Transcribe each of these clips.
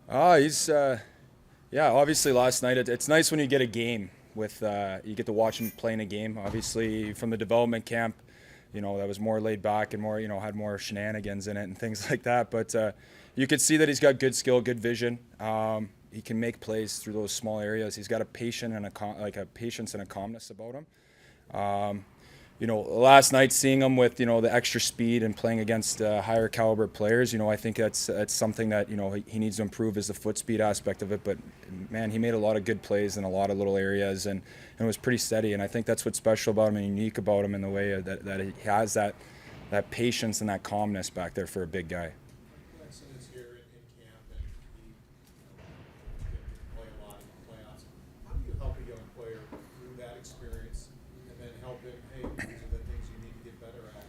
He's yeah. Obviously, last night it's nice when you get a game with you get to watch him playing a game. Obviously, from the development camp, that was more laid back and more had more shenanigans in it and things like that. But you could see that he's got good skill, good vision. He can make plays through those small areas. He's got a patience and a patience and a calmness about him. Um, last night seeing him with the extra speed and playing against higher caliber players, I think that's something that he needs to improve is the foot speed aspect of it. But man, he made a lot of good plays in a lot of little areas and was pretty steady. And I think that's what's special about him and unique about him in the way that he has that patience and that calmness back there for a big guy. Glenson is here in camp and he didn't play a lot in the playoffs. How do you help a young player through that experience and then help him, hey, these are the things you need to get better at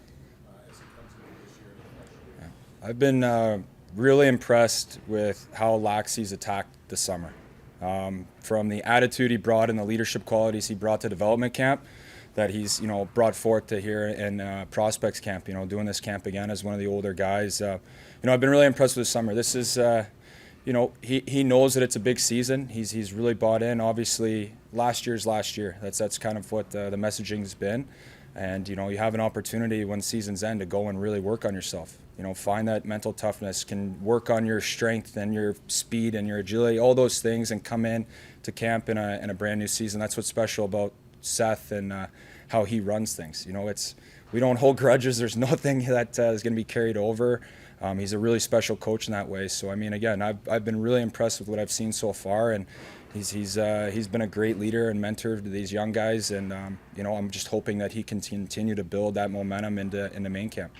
as he comes into this year and the next year? I've been really impressed with how Laxey's attacked the summer. From the attitude he brought and the leadership qualities he brought to development camp that he's brought forth to here in prospects camp, doing this camp again as one of the older guys. I've been really impressed with the summer. This is he knows that it's a big season. He's really bought in. Obviously last year's last year. That's kind of what the messaging's been. And you have an opportunity when seasons end to go and really work on yourself. Find that mental toughness, can work on your strength and your speed and your agility, all those things, and come in to camp in a brand new season. That's what's special about Seth and how he runs things. We don't hold grudges. There's nothing that is going to be carried over. He's a really special coach in that way. So I mean, again, I've been really impressed with what I've seen so far, and he's been a great leader and mentor to these young guys. And I'm just hoping that he can continue to build that momentum into main camp.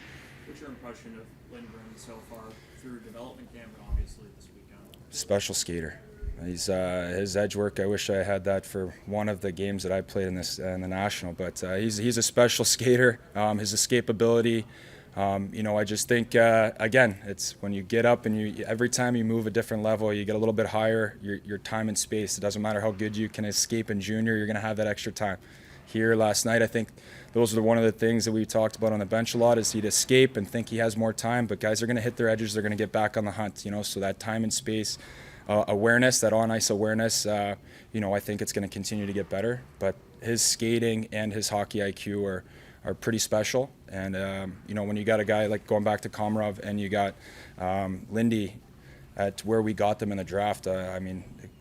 What's your impression of Lindgren so far through development camp and obviously this weekend? Special skater. He's his edge work. I wish I had that for one of the games that I played in the national. But he's a special skater. His escapability. I just think again, it's when you get up and every time you move a different level, you get a little bit higher. Your time and space. It doesn't matter how good you can escape in junior. You're going to have that extra time. Here last night, I think those are one of the things that we talked about on the bench a lot is he'd escape and think he has more time, but guys are going to hit their edges. They're going to get back on the hunt, so that time and space awareness, that on-ice awareness, I think it's going to continue to get better. But his skating and his hockey IQ are pretty special. And, when you got a guy like going back to Komarov and you got Lindy at where we got them in the draft,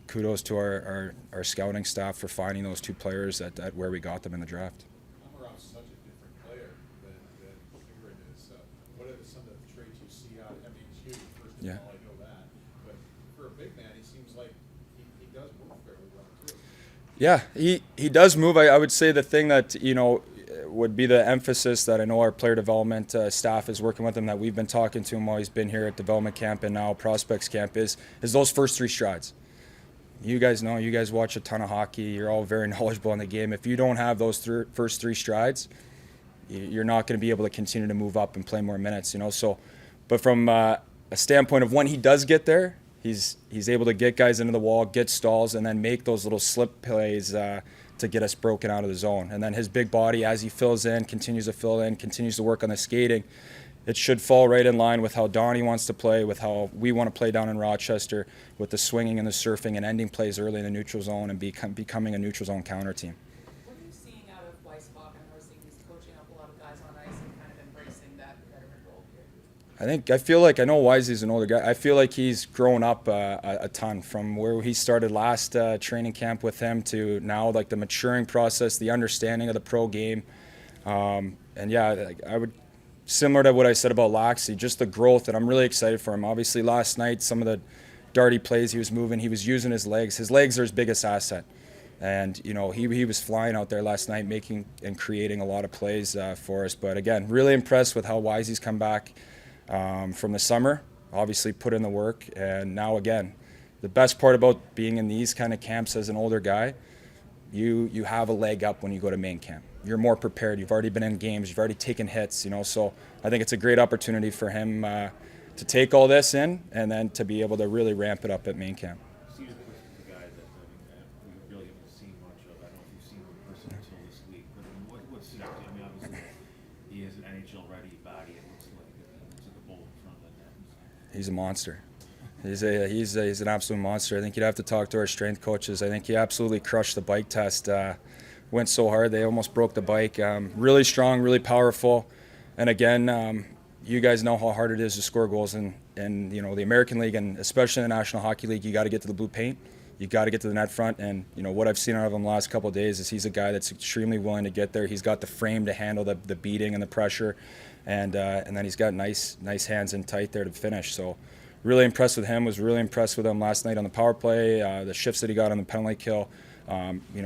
kudos to our scouting staff for finding those two players at where we got them in the draft. Komarov's such a different player than Lindgren is. What are some of the traits you see out of him? He's huge, first of all, I know that. But for a big man, he seems like he does move fairly well, too. Yeah, he does move. I would say the thing that, would be the emphasis that I know our player development staff is working with him, that we've been talking to him while he's been here at development camp and now prospects camp is those first three strides. You guys know, you guys watch a ton of hockey. You're all very knowledgeable in the game. If you don't have those first three strides, you're not going to be able to continue to move up and play more minutes. So, but from a standpoint of when he does get there, he's able to get guys into the wall, get stalls, and then make those little slip plays to get us broken out of the zone. And then his big body, as he fills in, continues to fill in, continues to work on the skating. It should fall right in line with how Donnie wants to play, with how we want to play down in Rochester, with the swinging and the surfing and ending plays early in the neutral zone and becoming a neutral zone counter team. What are you seeing out of Weissbach? I know he's coaching up a lot of guys on ice and kind of embracing that veteran role here. I feel like I know Wisey's an older guy. I feel like he's grown up a ton from where he started last training camp with him to now, like the maturing process, the understanding of the pro game. And yeah, I would, similar to what I said about Laxey, just the growth, and I'm really excited for him. Obviously last night, some of the darty plays he was moving, he was using his legs. His legs are his biggest asset. And, he was flying out there last night making and creating a lot of plays for us. But again, really impressed with how Wisey's come back from the summer, obviously put in the work. And now again, the best part about being in these kind of camps as an older guy, you have a leg up when you go to main camp. You're more prepared. You've already been in games. You've already taken hits, So I think it's a great opportunity for him to take all this in and then to be able to really ramp it up at main camp. Steve Cliff is a guy that we really haven't seen much of. I don't know if you've seen him in person until this week, but what's stood out to you? Obviously, he has an NHL-ready body. It looks like a bull in front of the net. He's a monster. He's an absolute monster. I think you'd have to talk to our strength coaches. I think he absolutely crushed the bike test. Went so hard they almost broke the bike. Really strong, really powerful, and again, you guys know how hard it is to score goals in the American League and especially in the National Hockey League. You got to get to the blue paint. You got to get to the net front, and what I've seen out of him the last couple of days is he's a guy that's extremely willing to get there. He's got the frame to handle the beating and the pressure, and then he's got nice hands in tight there to finish. So really impressed with him. Was really impressed with him last night on the power play. The shifts that he got on the penalty kill.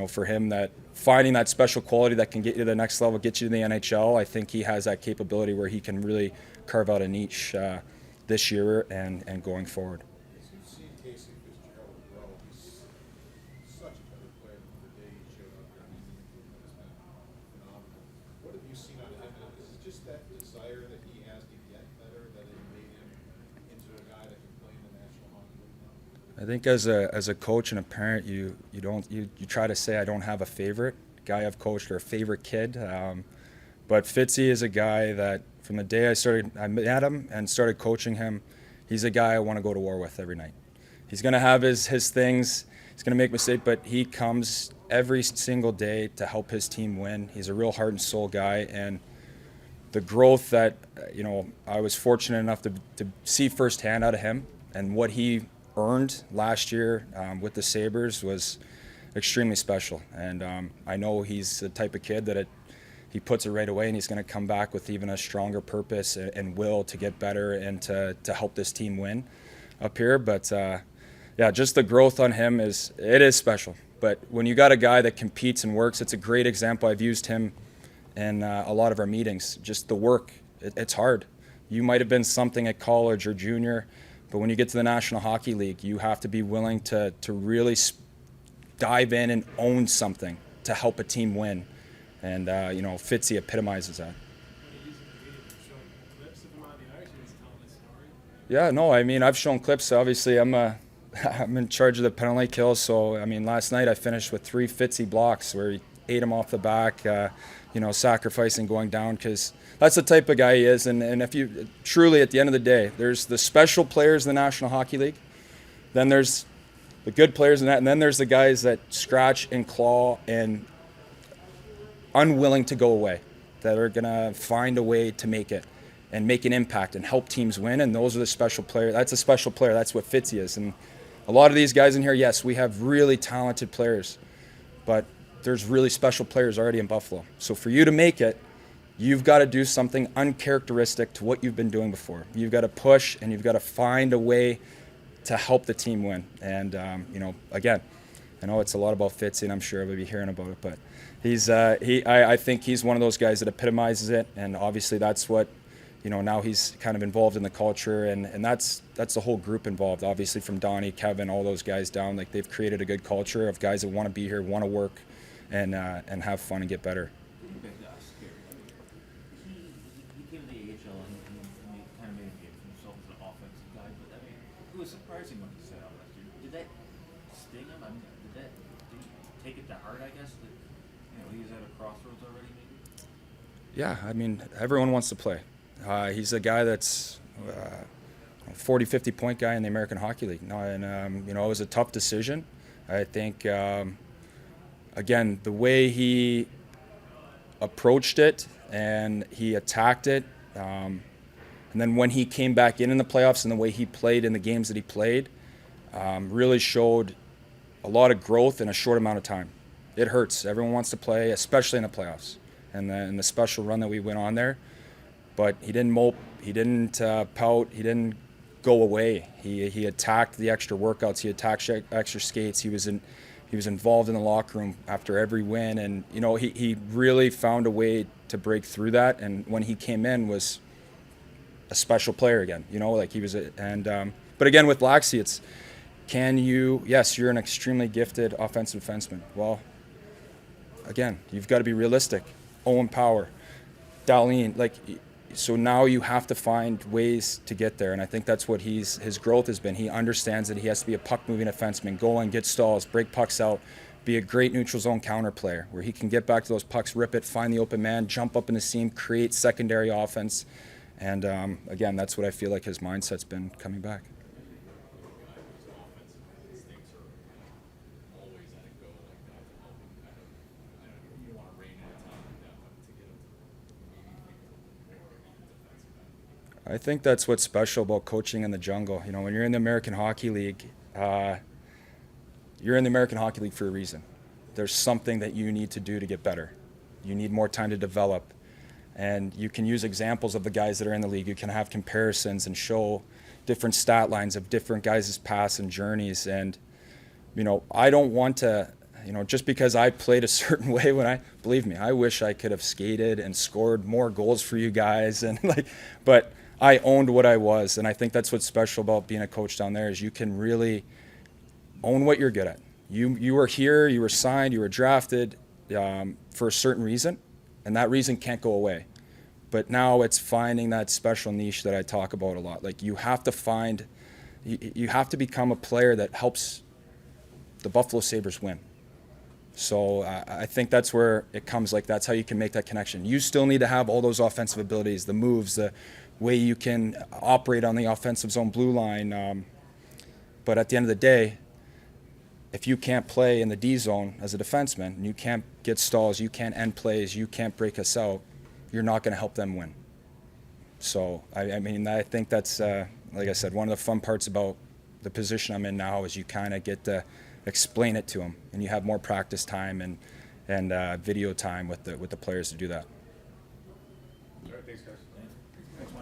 For him, that finding that special quality that can get you to the next level, get you to the NHL. I think he has that capability where he can really carve out a niche this year and going forward. As you've seen Casey Fitzgerald grow, he's such a better player than the day he showed up here. I mean, the improvement has been phenomenal. What have you seen out of him? And is it just that desire that he has to get better that has made him into a guy that can play in the National Hockey League now? I think as a coach and a parent, you try to say I don't have a favorite guy I've coached or a favorite kid, but Fitzy is a guy that from the day I met him and started coaching him, he's a guy I want to go to war with every night. He's going to have his things. He's going to make mistakes, but he comes every single day to help his team win. He's a real heart and soul guy, and the growth that I was fortunate enough to see firsthand out of him and what he earned last year with the Sabres was extremely special. And I know he's the type of kid that he puts it right away, and he's going to come back with even a stronger purpose and will to get better and to help this team win up here. But just the growth on him is special. But when you got a guy that competes and works, it's a great example. I've used him in a lot of our meetings. Just the work, it's hard. You might have been something at college or junior, but when you get to the National Hockey League, you have to be willing to really dive in and own something to help a team win. And, Fitzy epitomizes that. Yeah, no, I mean, I've shown clips. Obviously, I'm in charge of the penalty kill. So, I mean, last night I finished with 3 Fitzy blocks where he ate him off the back, sacrificing going down because that's the type of guy he is. And if you truly, at the end of the day, there's the special players in the National Hockey League. Then there's the good players in that. And then there's the guys that scratch and claw and unwilling to go away, that are going to find a way to make it and make an impact and help teams win. And those are the special players. That's a special player. That's what Fitzy is. And a lot of these guys in here, yes, we have really talented players, but there's really special players already in Buffalo. So for you to make it, you've got to do something uncharacteristic to what you've been doing before. You've got to push and you've got to find a way to help the team win. And, again, I know it's a lot about Fitzy, and I'm sure we'll be hearing about it, but I think he's one of those guys that epitomizes it, and obviously that's what, now he's kind of involved in the culture, and that's the whole group involved, obviously from Donnie, Kevin, all those guys down. Like, they've created a good culture of guys that want to be here, want to work, and have fun and get better. He came to the AHL and he kind of made himself as an offensive guy, but I mean, it was surprising when he set out last year. Did that sting him? I mean, did he take it to heart, I guess, that he was at a crossroads already, maybe? Yeah, I mean, everyone wants to play. He's a guy that's 40, 50-point guy in the American Hockey League. And it was a tough decision. I think, again, the way he approached it and he attacked it, and then when he came back in the playoffs and the way he played in the games that he played, really showed a lot of growth in a short amount of time. It hurts. Everyone wants to play, especially in the playoffs and the special run that we went on there. But he didn't mope. He didn't pout. He didn't go away. He attacked the extra workouts. He attacked extra skates. He was involved in the locker room after every win, and he really found a way to break through that. And when he came in, was a special player again. He was but again with Laxey, it's yes, you're an extremely gifted offensive defenseman. Well, again, you've got to be realistic. Owen Power, Darlene, so now you have to find ways to get there, and I think that's what his growth has been. He understands that he has to be a puck-moving defenseman, go in, get stalls, break pucks out, be a great neutral zone counter player, where he can get back to those pucks, rip it, find the open man, jump up in the seam, create secondary offense, and again, that's what I feel like his mindset's been coming back. I think that's what's special about coaching in the jungle. You know, when you're in the American Hockey League, you're in the American Hockey League for a reason. There's something that you need to do to get better. You need more time to develop. And you can use examples of the guys that are in the league. You can have comparisons and show different stat lines of different guys' paths and journeys. And, you know, I don't want to, you know, just because I played a certain way believe me, I wish I could have skated and scored more goals for you guys. And but I owned what I was. And I think that's what's special about being a coach down there is you can really own what you're good at. You were here, you were signed, you were drafted for a certain reason, and that reason can't go away. But now it's finding that special niche that I talk about a lot. Like you have to become a player that helps the Buffalo Sabres win. So I think that's where it comes. Like that's how you can make that connection. You still need to have all those offensive abilities, the moves, the way you can operate on the offensive zone blue line. But at the end of the day, if you can't play in the D zone as a defenseman, and you can't get stalls, you can't end plays, you can't break us out, you're not going to help them win. So, I mean, I think that's, like I said, one of the fun parts about the position I'm in now is you kind of get to explain it to them, and you have more practice time and video time with the players to do that. All right, thanks, guys.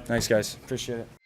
Thanks, guys. Appreciate it.